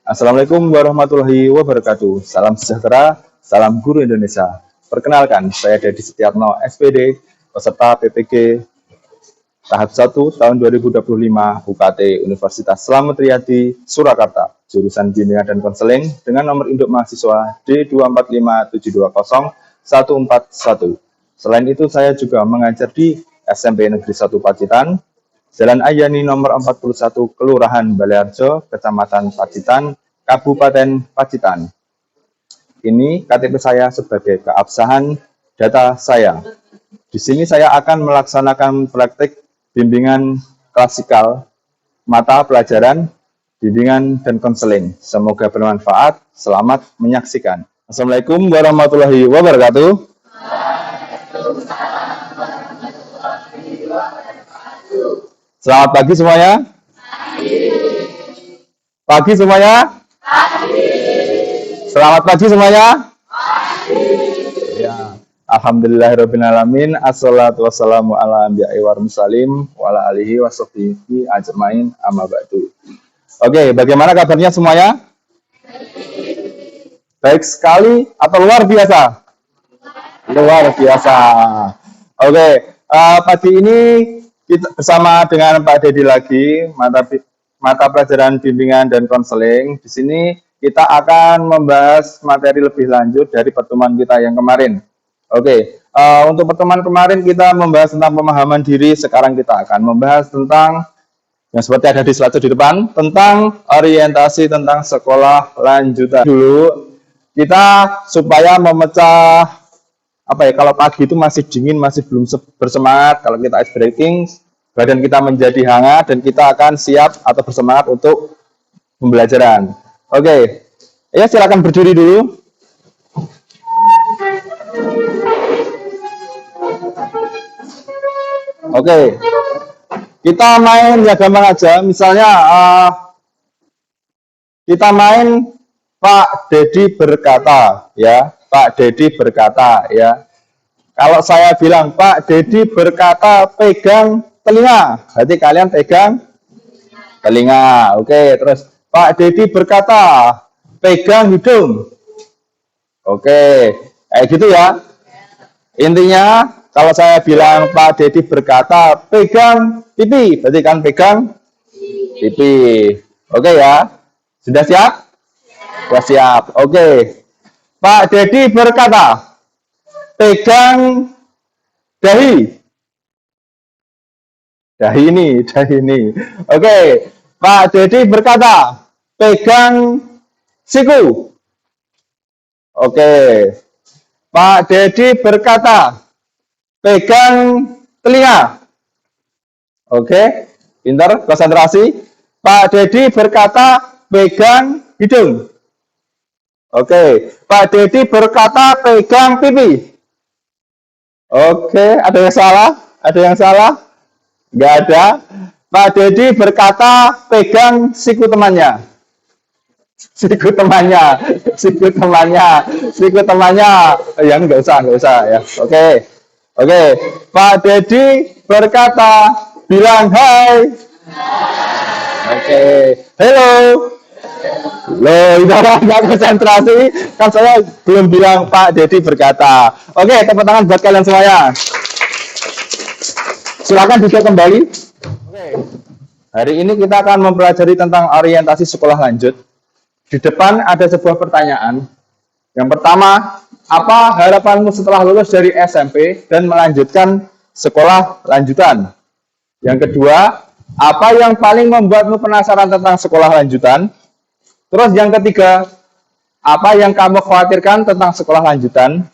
Assalamualaikum warahmatullahi wabarakatuh. Salam sejahtera, salam guru Indonesia. Perkenalkan, saya Dedi Setiarno, SPD, peserta PPG tahap 1 tahun 2025 UKT Universitas Slamet Riyadi, Surakarta, jurusan bimbingan dan konseling dengan nomor induk mahasiswa D245720141. Selain itu, saya juga mengajar di SMP Negeri 1 Pacitan, Jalan Ayani nomor 41, Kelurahan Baleharjo, Kecamatan Pacitan, Kabupaten Pacitan. Ini KTP saya sebagai keabsahan data saya. Di sini saya akan melaksanakan praktik bimbingan klasikal, mata pelajaran, bimbingan dan konseling. Semoga bermanfaat. Selamat menyaksikan. Assalamualaikum warahmatullahi wabarakatuh. Selamat pagi semuanya. Pagi semuanya. Selamat pagi semuanya. Ya, alhamdulillahirobbilalamin. Assalatu wassalamu ala anbiya'i wal mursalin wa ala alihi washabbihi ajmain amma ba'du. Oke, bagaimana kabarnya semuanya? Baik sekali atau luar biasa? Luar biasa. Oke, pagi ini kita bersama dengan Pak Dedi lagi, mata pelajaran bimbingan dan konseling. Di sini kita akan membahas materi lebih lanjut dari pertemuan kita yang kemarin. Oke, untuk pertemuan kemarin kita membahas tentang pemahaman diri. Sekarang kita akan membahas tentang yang seperti ada di slide di depan, tentang orientasi tentang sekolah lanjutan. Dulu kita supaya memecah kalau pagi itu masih dingin, masih belum bersemangat, kalau kita ice breaking, badan kita menjadi hangat dan kita akan siap atau bersemangat untuk pembelajaran. Oke, ya silakan berdiri dulu. Oke, kita main ya gampang aja. Misalnya kita main Pak Dedi berkata, ya. Pak Dedi berkata, ya. Kalau saya bilang Pak Dedi berkata pegang telinga, berarti kalian pegang telinga. Oke, terus Pak Dedi berkata pegang hidung. Oke, kayak gitu ya. Intinya kalau saya bilang Pak Dedi berkata pegang pipi, berarti kan pegang pipi. Oke ya, sudah siap? Sudah siap. Oke. Pak Dedi berkata, pegang dahi. Dahi ini. Oke. Pak Dedi berkata, pegang siku. Oke. Pak Dedi berkata, pegang telinga. Oke. Pintar, konsentrasi. Pak Dedi berkata, pegang hidung. Oke, Pak Dedi berkata pegang pipi. Oke, ada yang salah? Ada yang salah? Nggak ada. Pak Dedi berkata pegang siku temannya. Siku temannya. Ya nggak usah ya. Oke. Pak Dedi berkata bilang hai. Oke, hello. Loh, nggak konsentrasi, kan saya belum bilang Pak Dedi berkata. Oke, tepuk tangan buat kalian semuanya. Silakan duduk kembali. Oke. Hari ini kita akan mempelajari tentang orientasi sekolah lanjut. Di depan ada sebuah pertanyaan. Yang pertama, apa harapanmu setelah lulus dari SMP dan melanjutkan sekolah lanjutan? Yang kedua, apa yang paling membuatmu penasaran tentang sekolah lanjutan? Terus yang ketiga, apa yang kamu khawatirkan tentang sekolah lanjutan?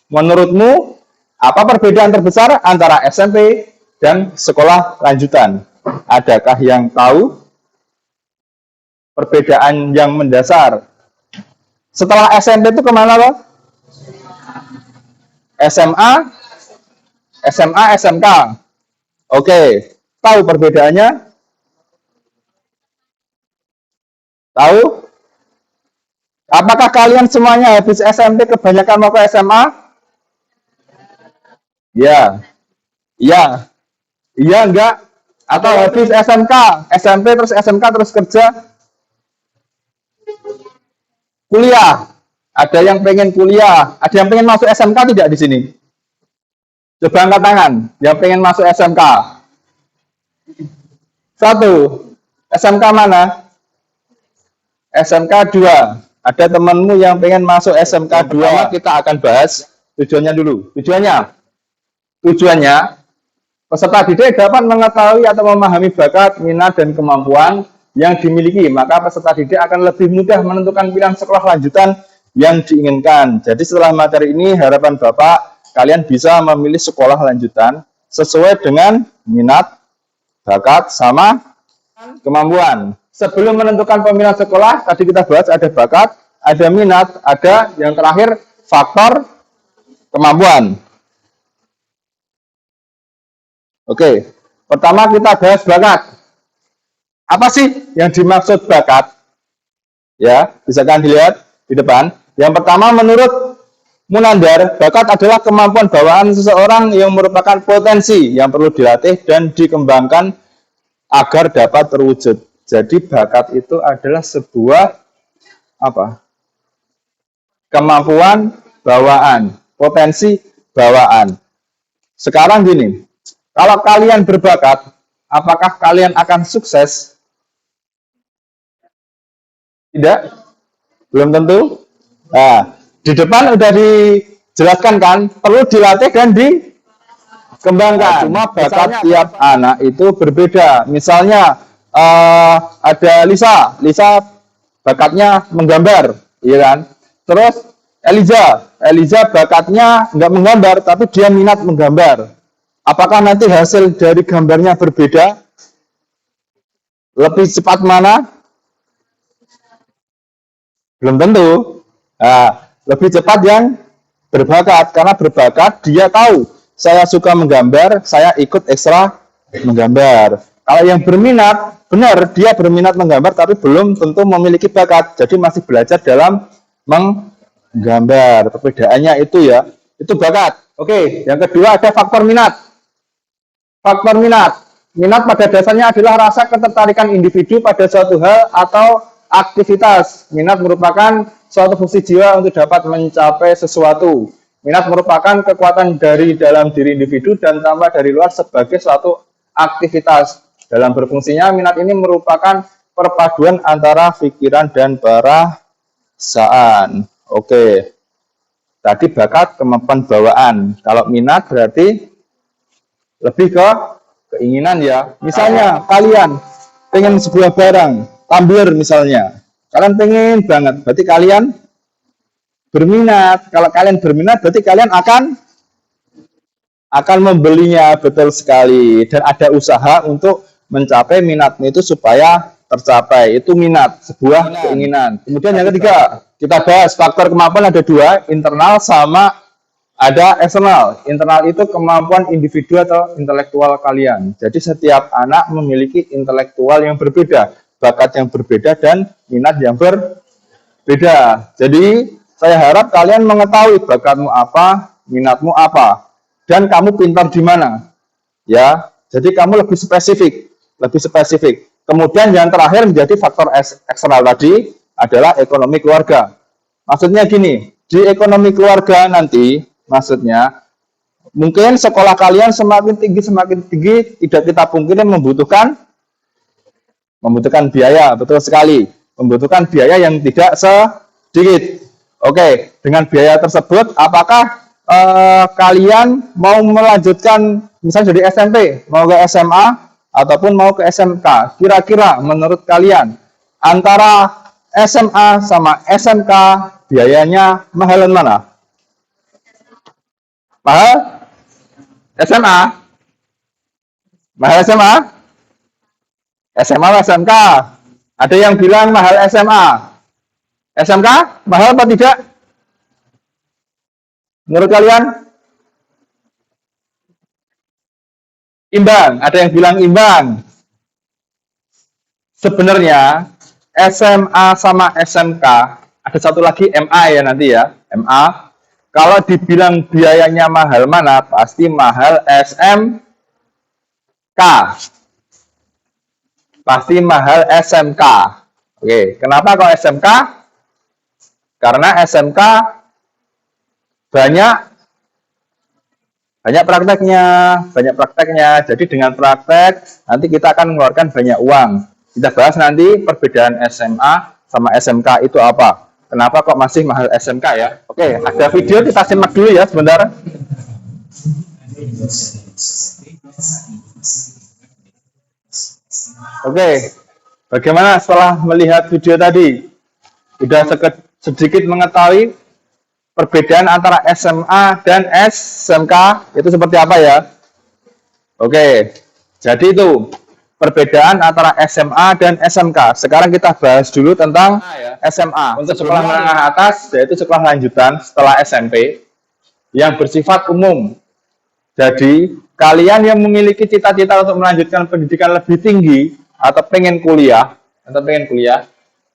Menurutmu, apa perbedaan terbesar antara SMP dan sekolah lanjutan? Adakah yang tahu perbedaan yang mendasar? Setelah SMP itu kemana loh? SMA, SMK. Oke, tahu perbedaannya? Tahu? Apakah kalian semuanya habis SMP kebanyakan mau ke SMA? Ya. Iya. Iya enggak? Atau habis SMK, SMP terus SMK terus kerja? Kuliah. Ada yang pengen kuliah. Ada yang pengen masuk SMK tidak di sini? Coba angkat tangan. Yang pengen masuk SMK. Satu. SMK mana? SMK 2. Ada temanmu yang pengen masuk SMK 2. Pertama kita akan bahas tujuannya dulu. Tujuannya peserta didik dapat mengetahui atau memahami bakat, minat, dan kemampuan yang dimiliki. Maka peserta didik akan lebih mudah menentukan pilihan sekolah lanjutan yang diinginkan. Jadi setelah materi ini, harapan Bapak, kalian bisa memilih sekolah lanjutan sesuai dengan minat, bakat, sama kemampuan. Sebelum menentukan pemilihan sekolah, tadi kita bahas ada bakat, ada minat, ada yang terakhir faktor kemampuan. Oke, pertama kita bahas bakat. Apa sih yang dimaksud bakat? Ya, bisa kan dilihat di depan. Yang pertama, menurut Munandar, bakat adalah kemampuan bawaan seseorang yang merupakan potensi yang perlu dilatih dan dikembangkan agar dapat terwujud. Jadi bakat itu adalah sebuah apa? Kemampuan bawaan, potensi bawaan. Sekarang gini, kalau kalian berbakat, apakah kalian akan sukses? Tidak? Belum tentu? Nah, di depan udah dijelaskan kan, perlu dilatih dan dikembangkan. Cuma bakat tiap anak itu berbeda. Misalnya ada Lisa bakatnya menggambar, iya kan? Terus Eliza bakatnya nggak menggambar, tapi dia minat menggambar. Apakah nanti hasil dari gambarnya berbeda? Lebih cepat mana? Belum tentu. Nah, lebih cepat yang berbakat, karena berbakat dia tahu saya suka menggambar, saya ikut ekstra menggambar. Kalau yang berminat, benar dia berminat menggambar tapi belum tentu memiliki bakat, jadi masih belajar dalam menggambar. Perbedaannya itu ya, itu bakat. Oke, yang kedua ada faktor minat. Faktor minat. Minat pada dasarnya adalah rasa ketertarikan individu pada suatu hal atau aktivitas. Minat merupakan suatu fungsi jiwa untuk dapat mencapai sesuatu. Minat merupakan kekuatan dari dalam diri individu dan tanpa dari luar sebagai suatu aktivitas. Dalam berfungsinya, minat ini merupakan perpaduan antara pikiran dan perasaan. Oke, tadi bakat kemampuan bawaan. Kalau minat berarti lebih ke keinginan ya. Misalnya kalian pengen sebuah barang, tumbler misalnya. Kalian pengen banget, berarti kalian berminat. Kalau kalian berminat, berarti kalian akan membelinya, betul sekali. Dan ada usaha untuk mencapai minatmu itu supaya tercapai. Itu minat, sebuah keinginan. Kemudian yang ketiga, kita bahas faktor kemampuan ada dua, internal sama ada eksternal. Internal itu kemampuan individu atau intelektual kalian. Jadi setiap anak memiliki intelektual yang berbeda, bakat yang berbeda, dan minat yang berbeda. Jadi saya harap kalian mengetahui bakatmu apa, minatmu apa, dan kamu pintar di mana. Ya, jadi kamu lebih spesifik, lebih spesifik. Kemudian yang terakhir menjadi faktor eksternal tadi adalah ekonomi keluarga. Maksudnya gini, di ekonomi keluarga nanti, maksudnya mungkin sekolah kalian semakin tinggi tidak kita pungkiri membutuhkan biaya, betul sekali, membutuhkan biaya yang tidak sedikit. Oke, dengan biaya tersebut apakah kalian mau melanjutkan misalnya dari SMP mau ke SMA ataupun mau ke SMK? Kira-kira menurut kalian antara SMA sama SMK biayanya mahalan mana? Mahal SMA? Mahal SMA? SMA atau SMK? Ada yang bilang mahal SMA. SMK mahal apa tidak? Menurut kalian? Imbang. Ada yang bilang imbang. Sebenarnya SMA sama SMK ada satu lagi MA ya nanti ya. MA. Kalau dibilang biayanya mahal mana? Pasti mahal SMK. Pasti mahal SMK. Oke, kenapa kalau SMK? Karena SMK banyak banyak prakteknya. Jadi dengan praktek nanti kita akan mengeluarkan banyak uang. Kita bahas nanti perbedaan SMA sama SMK itu apa. Kenapa kok masih mahal SMK ya? Oke, ada video kita simak dulu ya sebentar. Oke, bagaimana setelah melihat video tadi? Sudah sedikit mengetahui perbedaan antara SMA dan SMK itu seperti apa ya? Oke, jadi itu perbedaan antara SMA dan SMK. Sekarang kita bahas dulu tentang SMA. Untuk sekolah menengah atas, yaitu sekolah lanjutan setelah SMP yang bersifat umum. Jadi, kalian yang memiliki cita-cita untuk melanjutkan pendidikan lebih tinggi atau pengen kuliah,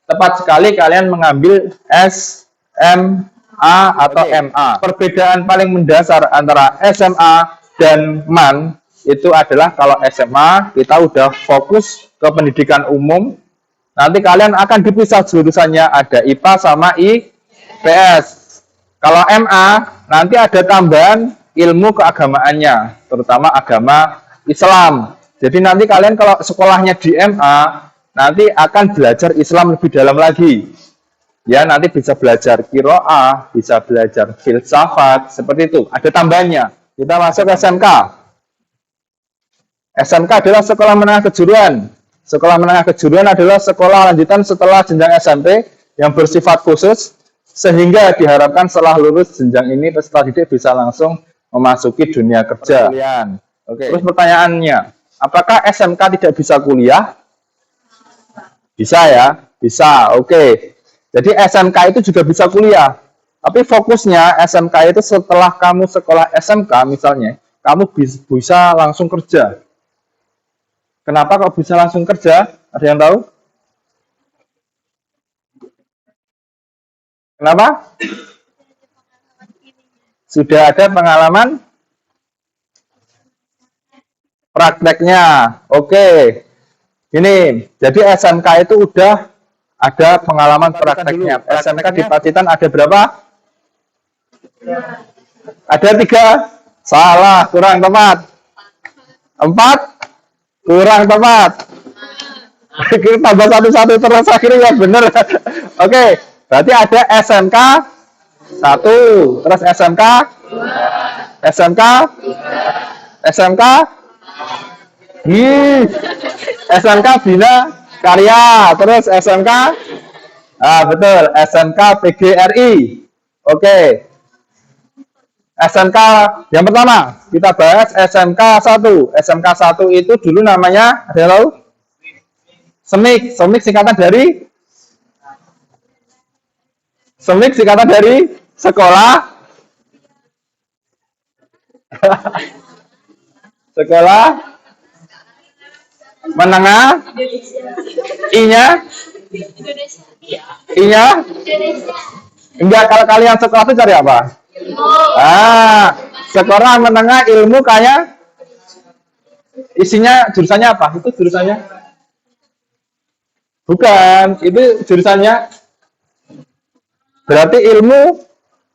tepat sekali kalian mengambil SMA atau MA. Perbedaan paling mendasar antara SMA dan MAN itu adalah kalau SMA kita udah fokus ke pendidikan umum, nanti kalian akan dipisah jurusannya, ada IPA sama IPS. Kalau MA nanti ada tambahan ilmu keagamaannya, terutama agama Islam. Jadi nanti kalian kalau sekolahnya di MA nanti akan belajar Islam lebih dalam lagi. Ya, nanti bisa belajar qiraah, bisa belajar filsafat, seperti itu. Ada tambahannya. Kita masuk ke SMK. SMK adalah sekolah menengah kejuruan. Sekolah menengah kejuruan adalah sekolah lanjutan setelah jenjang SMP yang bersifat khusus, sehingga diharapkan setelah lulus jenjang ini peserta didik bisa langsung memasuki dunia kerja. Oke. Terus pertanyaannya, apakah SMK tidak bisa kuliah? Bisa ya, bisa. Oke. Jadi SMK itu juga bisa kuliah. Tapi fokusnya SMK itu setelah kamu sekolah SMK misalnya, kamu bisa langsung kerja. Kenapa kok bisa langsung kerja? Ada yang tahu? Kenapa? Sudah ada pengalaman prakteknya. Oke. Ini, jadi SMK itu udah ada pengalaman prakteknya. SMK di Pacitan ada berapa? Ada 3. Salah, kurang tepat. 4. Kurang tepat. Kita tambah satu-satu terus akhirnya ya bener. Oke, berarti ada SMK 1, terus SMK 2, SMK 2, SMK SMK Bina Karya, terus SMK betul, SMK PGRI. Oke. SMK yang pertama kita bahas SMK 1. SMK 1 itu dulu namanya adalah SEMIK. SEMIK singkatan dari sekolah sekolah menengah I-nya enggak, kalau kalian sekolah itu cari apa? Sekolah menengah ilmu kayak isinya jurusannya apa? Itu jurusannya? Bukan, itu jurusannya berarti ilmu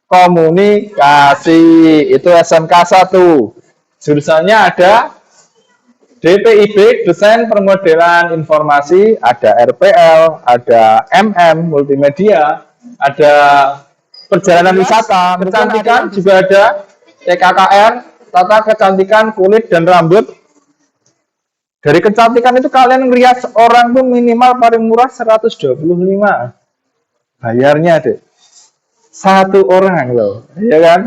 komunikasi. Itu SMK 1. Jurusannya ada DPIB, Desain Permodelan Informasi, ada RPL, ada MM, Multimedia, ada Perjalanan Wisata, Kecantikan juga ada, TKKR, Tata Kecantikan Kulit dan Rambut. Dari kecantikan itu kalian ngerias orang tuh minimal paling murah 125. Bayarnya deh. 1 orang loh, ya kan?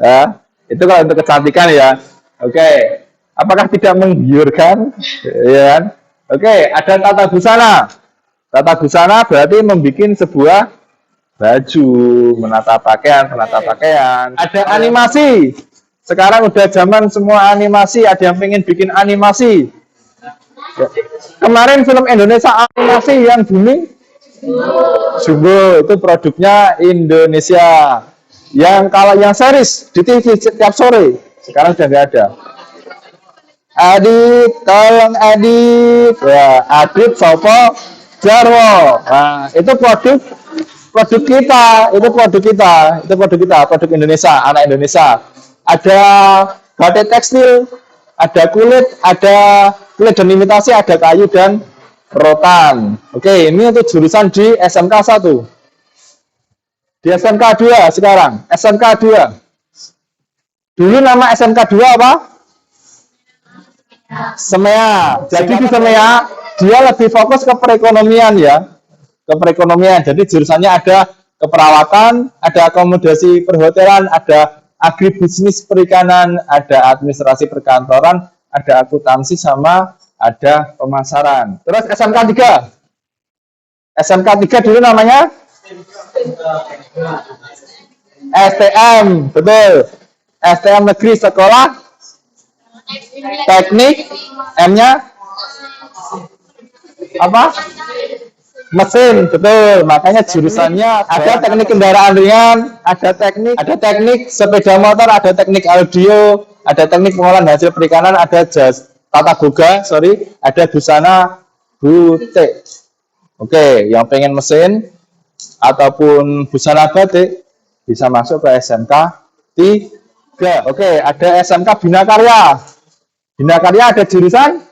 Ya, itu kalau untuk kecantikan ya. Oke. Apakah tidak menggiurkan? Ya kan? Oke, ada tata busana. Tata busana berarti membuat sebuah baju, menata pakaian. Ada animasi. Sekarang udah zaman semua animasi, ada yang pengen bikin animasi. Ya. Kemarin film Indonesia animasi yang booming Jumbo, itu produknya Indonesia. Yang kalau yang series di TV setiap sore, sekarang sudah nggak ada. Adit, tolong Adit. Ya, Adit Sopo Jarwo. Nah, itu produk kita, produk Indonesia, anak Indonesia. Ada batik tekstil, ada kulit dan imitasi, ada kayu dan rotan. Oke, ini untuk jurusan di SMK 1. Di SMK 2 sekarang, SMK 2. Dulu nama SMK 2 apa? Semea. Jadi di Semea dia lebih fokus ke perekonomian ya. Ke perekonomian. Jadi jurusannya ada keperawatan, ada akomodasi perhotelan, ada agribisnis perikanan, ada administrasi perkantoran, ada akuntansi sama ada pemasaran. Terus SMK 3. SMK 3 dulu namanya STM, betul. STM Negeri Sekolah Teknik, M-nya apa? Mesin, betul. Makanya jurusannya ada teknik kendaraan ringan, ada teknik sepeda motor, ada teknik audio, ada teknik pengolahan hasil perikanan, ada tata boga, ada busana butik. Oke, yang pengen mesin ataupun busana batik bisa masuk ke SMK 3. Oke, ada SMK Bina Karya. Bina Karya ada jurusan,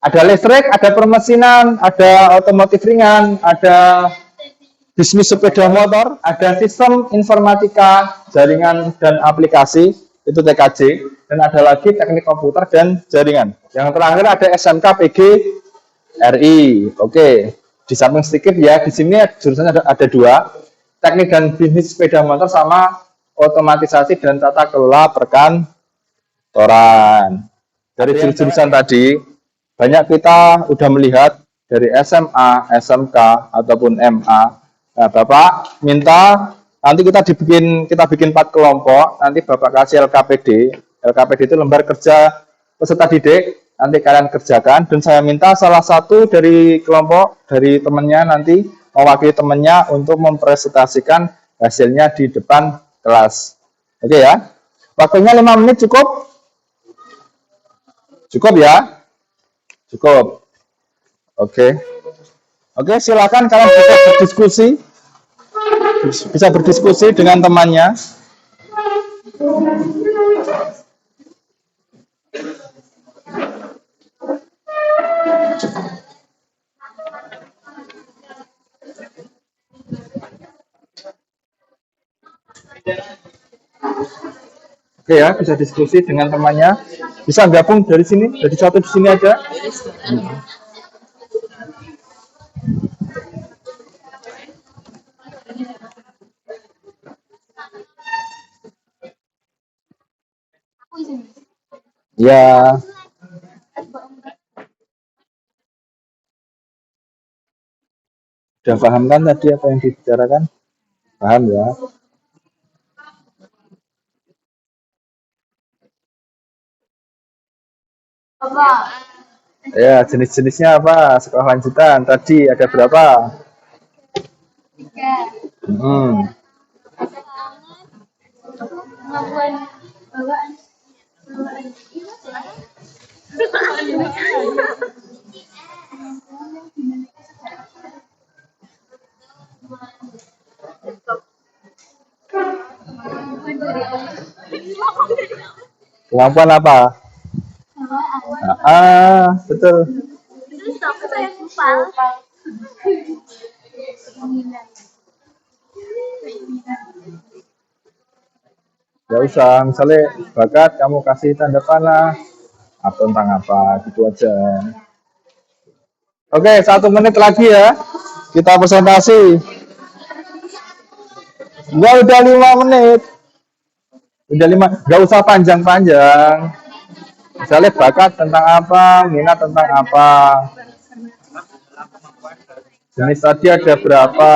ada listrik, ada permesinan, ada otomotif ringan, ada bisnis sepeda motor, ada sistem informatika, jaringan dan aplikasi, itu TKJ, dan ada lagi teknik komputer dan jaringan. Yang terakhir ada SMK PG RI. Oke, di samping sedikit ya, di sini jurusannya ada 2, teknik dan bisnis sepeda motor sama otomatisasi dan tata kelola perkantoran. Dari jurusan tadi banyak kita udah melihat dari SMA, SMK ataupun MA. Nah, Bapak minta nanti kita bikin 4 kelompok, nanti Bapak kasih LKPD. LKPD itu lembar kerja peserta didik, nanti kalian kerjakan, dan saya minta salah satu dari kelompok dari temannya nanti mewakili temannya untuk mempresentasikan hasilnya di depan kelas. Oke ya. Waktunya 5 menit cukup? Cukup ya? Cukup. Oke. Oke, silakan kalian bisa berdiskusi dengan temannya. Oke ya, bisa diskusi dengan temannya. Bisa gabung dari sini, dari satu di sini aja. Ya. Sudah paham kan tadi apa yang dibicarakan? Paham ya? Ya, jenis-jenisnya apa? Sekolah lanjutan tadi ada berapa? 3. Kemampuan apa? Betul. Gak usah, misalnya bakat kamu kasih tanda panah atau tentang apa, gitu aja. Oke, 1 menit lagi ya, kita presentasi. Ya udah 5 menit. Udah 5, gak usah panjang-panjang. Misalnya bakat tentang apa, minat tentang apa. Jenis tadi ada berapa.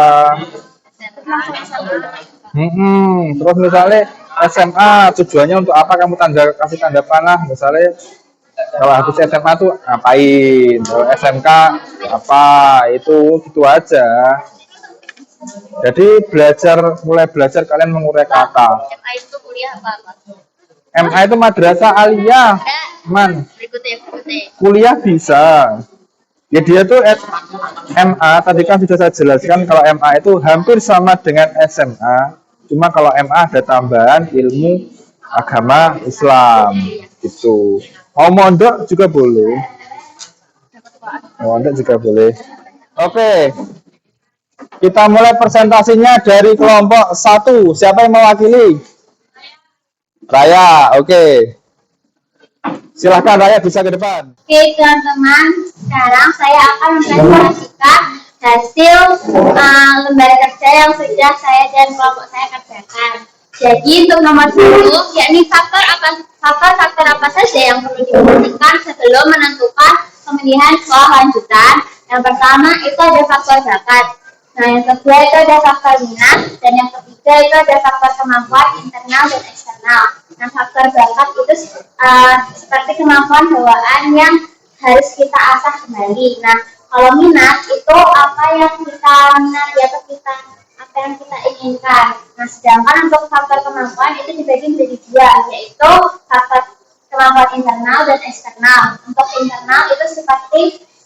Terus misalnya SMA tujuannya untuk apa, kamu kasih tanda panah. Misalnya kalau habis SMA tuh ngapain, kalau SMK apa, itu gitu aja. Jadi mulai belajar kalian mengurai kata. MA itu kuliah apa? MA itu madrasah aliyah. Man. Berikutnya. Kuliah bisa. Ya dia tuh MA tadi kan sudah saya jelaskan kalau MA itu hampir sama dengan SMA. Cuma kalau MA ada tambahan ilmu agama Islam gitu. Mau mondok juga boleh. Mau mondok juga boleh. Oke, kita mulai presentasinya dari kelompok satu. Siapa yang mewakili? Raya, oke. Silahkan Raya bisa ke depan. Oke teman-teman, sekarang saya akan mempresentasikan hasil lembar kerja yang sudah saya dan kelompok saya kerjakan. Jadi untuk nomor 1, yakni faktor apa saja yang perlu diperhatikan sebelum menentukan pemilihan sekolah lanjutan. Yang pertama itu ada faktor bakat. Nah, yang kedua itu ada faktor minat, dan yang ketiga itu ada faktor kemampuan internal dan eksternal. Nah, faktor bakat itu seperti kemampuan bawaan yang harus kita asah kembali. Nah, kalau minat itu apa yang kita minati atau apa yang kita inginkan. Nah, sedangkan untuk faktor kemampuan itu dibagi menjadi 2, yaitu faktor kemampuan internal dan eksternal. Untuk internal itu seperti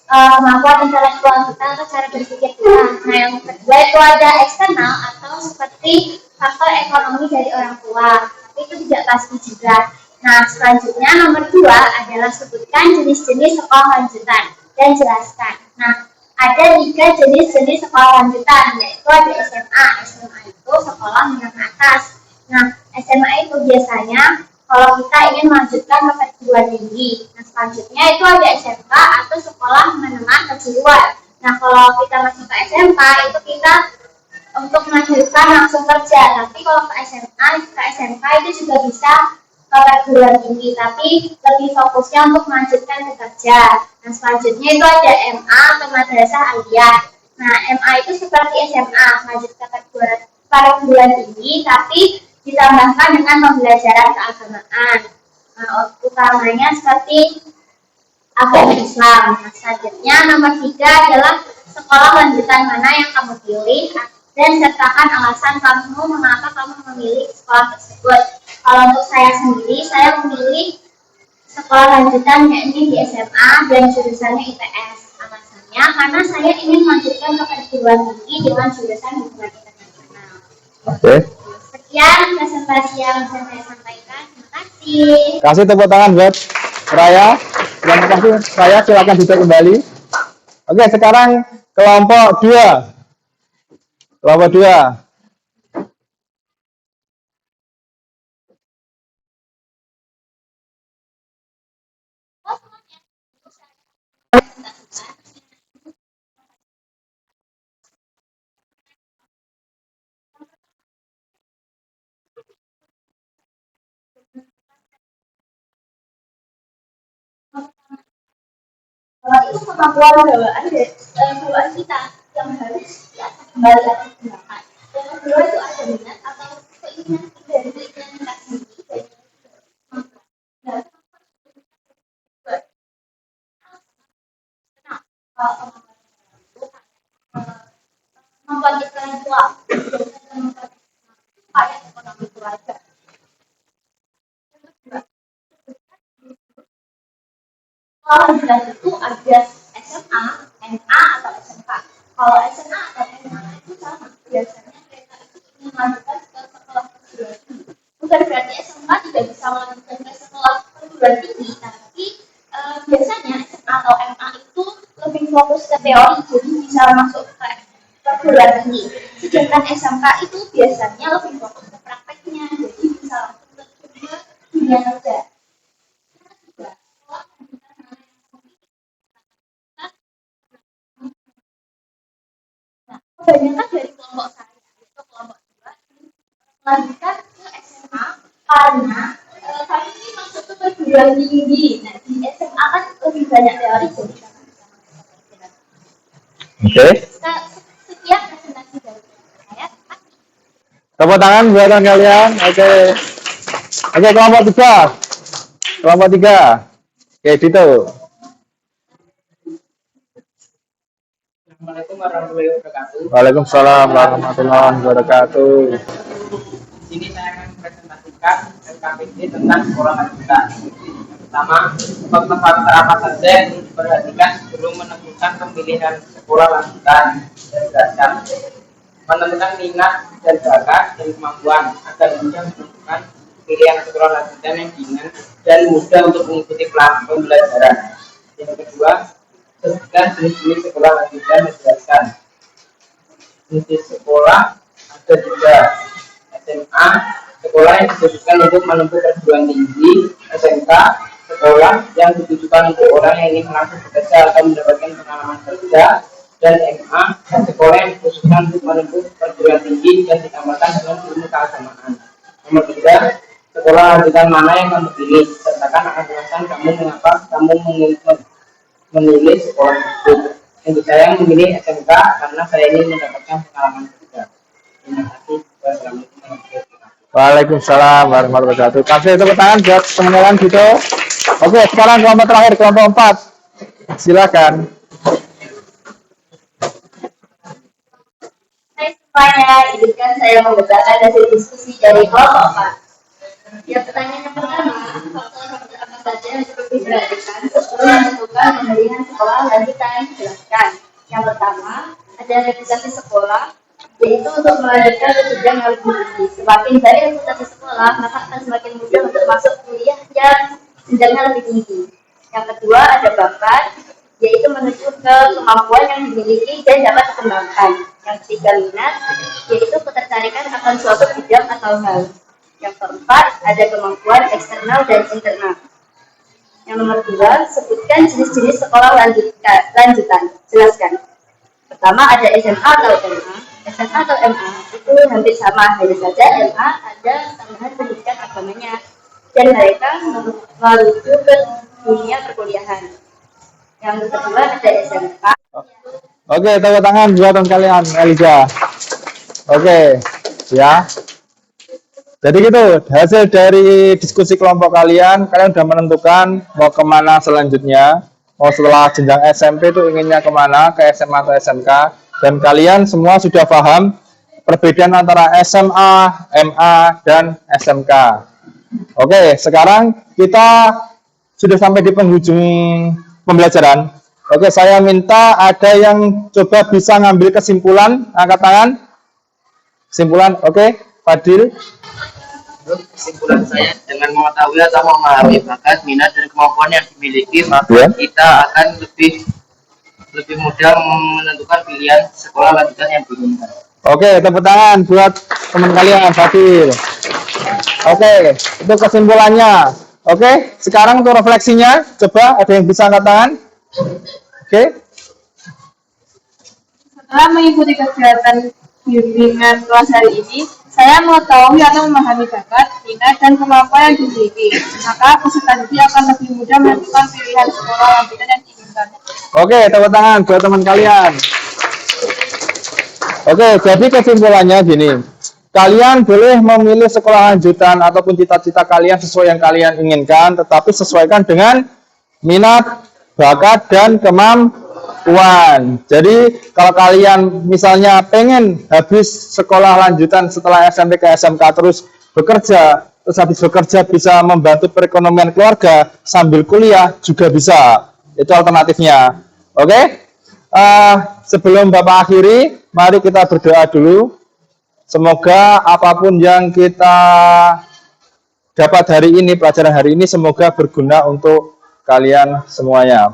kemampuan intelektual kita atau cara berpikir kita. Nah, yang kedua itu ada eksternal atau seperti faktor ekonomi dari orang tua, tapi itu tidak pasti juga. Nah, selanjutnya nomor 2 adalah sebutkan jenis-jenis sekolah lanjutan dan jelaskan. Nah, ada 3 jenis-jenis sekolah lanjutan, yaitu ada SMA. SMA itu sekolah menengah atas. Nah, SMA itu biasanya kalau kita ingin melanjutkan ke perguruan tinggi. Nah, selanjutnya itu ada SMK atau sekolah menengah kejuruan. Nah, kalau kita masuk ke SMK itu kita untuk melanjutkan langsung kerja. Tapi kalau ke SMA, ke SMK itu juga bisa ke perguruan tinggi, tapi lebih fokusnya untuk melanjutkan ke kerja. Nah, selanjutnya itu ada MA atau madrasah aliyah. Nah, MA itu seperti SMA, melanjutkan perguruan tinggi, tapi ditambahkan dengan pembelajaran keagamaan. Nah, utamanya seperti agama Islam. Nah, selanjutnya nomor 3 adalah sekolah lanjutan mana yang kamu pilih dan sertakan alasan kamu mengapa kamu memilih sekolah tersebut. Kalau untuk saya sendiri, saya memilih sekolah lanjutan yakni di SMA dan jurusannya IPS. Alasannya karena saya ingin melanjutkan ke perguruan tinggi dengan jurusan hubungan internasional. Oke. Sekian presentasi yang bisa saya sampaikan. Terima kasih. Kasih tepuk tangan buat Raya. Terima kasih Raya, silakan duduk kembali. Oke, sekarang kelompok 2. Kelompok 2. Itu kemampuan bawaan kita yang harus kembali akan digunakan. Yang kedua itu ada minat atau keinginan dari keinginan kita sendiri. Kemampuan intelektual, upaya ekonomi keluarga. Kalau lanjutan itu ada SMA, MA atau SMK. Kalau SMA atau MA itu sama, biasanya mereka itu ingin melanjutkan ke sekolah perguruan tinggi. Bukan berarti SMK tidak bisa melanjutkan ke sekolah perguruan tinggi, tapi biasanya SMA atau MA itu lebih fokus ke teori, jadi bisa masuk ke perguruan tinggi. Sedangkan SMK itu biasanya lebih fokus ke prakteknya, jadi bisa langsung ke dunia kerja. Kebanyakan dari kelompok saya, itu kelompok 2, melanjutkan ke SMA karena kami ini masuk ke perguruan tinggi. Nah, di SMA kan lebih banyak teori, jadi kami bisa masuk. Oke. Sekian presentasi dari saya. Tepuk tangan buat kalian. Oke. Oke, kelompok 3. Kelompok 3. Oke, Dito. Assalamualaikum warahmatullahi wabarakatuh. Waalaikumsalam warahmatullahi wabarakatuh. Di sini saya akan presentasikan LKPD tentang sekolah lanjutan. Pertama, faktor-faktor apa saja yang perlu diperhatikan sebelum menentukan pemilihan sekolah lanjutan. Jelaskan. Menentukan minat dan bakat dan kemampuan agar mudah menentukan pilihan sekolah lanjutan yang ringan dan mudah untuk mengikuti pembelajaran. Yang kedua, sebutkan jenis-jenis sekolah lanjutan dan jelaskan. Jenis sekolah ada juga SMA, sekolah yang ditujukan untuk menempuh perguruan tinggi, SMK, sekolah yang ditujukan untuk orang yang ingin langsung bekerja atau mendapatkan pengalaman kerja, dan MA, sekolah yang ditujukan untuk menempuh perguruan tinggi dan ditambahkan dengan ilmu keagamaan. Nomor 3, sekolah lanjutan mana yang kamu pilih, sertakan alasan kamu mengapa kamu memilih sekolah itu. Untuk saya memilih SMK karena saya ingin mendapatkan pengalaman kerja. Terima kasih. Wassalamualaikum warahmatullahi wabarakatuh. Waalaikumsalam warahmatullahi wabarakatuh. Kasih tepuk tangan buat teman-teman gitu. Oke, sekarang kelompok terakhir, kelompok 4. Silakan. Hai semuanya, izinkan saya membacakan hasil diskusi dari kelompok 4. Yang pertanyaan yang pertama, faktor-faktor apa saja yang perlu diperhatikan sebelum menentukan pemilihan sekolah lanjutan yang dijelaskan. Yang pertama, ada reputasi sekolah, yaitu untuk melanjutkan ke jenjang yang lebih tinggi. Semakin baik reputasi sekolah, maka akan semakin mudah untuk masuk kuliah yang jenjangnya lebih tinggi. Yang kedua, ada bakat, yaitu menuju ke kemampuan yang dimiliki dan dapat dikembangkan. Yang ketiga, minat, yaitu ketertarikan akan suatu bidang atau hal. Yang keempat, ada kemampuan eksternal dan internal. Yang nomor 2, sebutkan jenis-jenis sekolah lanjutan. Jelaskan. Pertama, ada SMA atau MA. SMA atau MA itu hampir sama, hanya saja MA ada tambahan pendidikan agamanya dan mereka menuju ke dunia perkuliahan. Yang kedua, ada SMK. Oke, tepuk tangan buat kalian, Eliza. Oke, ya. Jadi gitu, hasil dari diskusi kelompok kalian sudah menentukan mau kemana selanjutnya. Mau setelah jenjang SMP itu inginnya kemana, ke SMA atau SMK. Dan kalian semua sudah paham perbedaan antara SMA, MA, dan SMK. Oke, sekarang kita sudah sampai di penghujung pembelajaran. Oke, saya minta ada yang coba bisa ngambil kesimpulan, angkat tangan. Kesimpulan, oke, Fadil. Kesimpulan saya, dengan mengetahui atau memahami bakat, minat, dan kemampuan yang dimiliki, maka kita akan lebih mudah menentukan pilihan sekolah lanjutan yang diinginkan. Oke, tepuk tangan buat teman kalian, Fadil. Oke, itu kesimpulannya. Oke, sekarang untuk refleksinya, coba ada yang bisa angkat tangan? Oke. Setelah mengikuti kegiatan bimbingan kelas hari ini, saya mengetahui atau memahami bakat, minat, dan kemampuan yang dimiliki. Maka peserta didik akan lebih mudah menentukan pilihan sekolah lanjutan yang diinginkan. Oke, tepuk tangan buat teman kalian. Oke, jadi kesimpulannya gini. Kalian boleh memilih sekolah lanjutan ataupun cita-cita kalian sesuai yang kalian inginkan, tetapi sesuaikan dengan minat, bakat, dan kemampuan. Jadi kalau kalian misalnya pengen habis sekolah lanjutan setelah SMP ke SMK terus bekerja, terus habis bekerja bisa membantu perekonomian keluarga sambil kuliah juga bisa. Itu alternatifnya. Oke? Sebelum Bapak akhiri, mari kita berdoa dulu. Semoga apapun yang kita dapat hari ini, pelajaran hari ini, semoga berguna untuk kalian semuanya.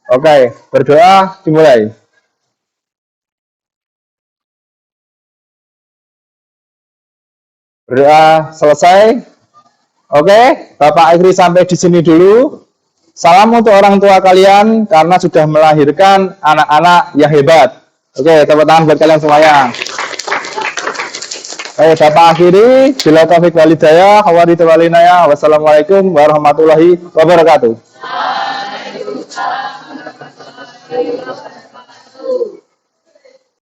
Oke, berdoa dimulai. Berdoa selesai. Oke, Bapak akhiri sampai di sini dulu. Salam untuk orang tua kalian karena sudah melahirkan anak-anak yang hebat. Oke, tepuk tangan buat kalian semuanya. Oke, Bapak akhiri. Bila taufik walhidayah, wassalamualaikum warahmatullahi wabarakatuh.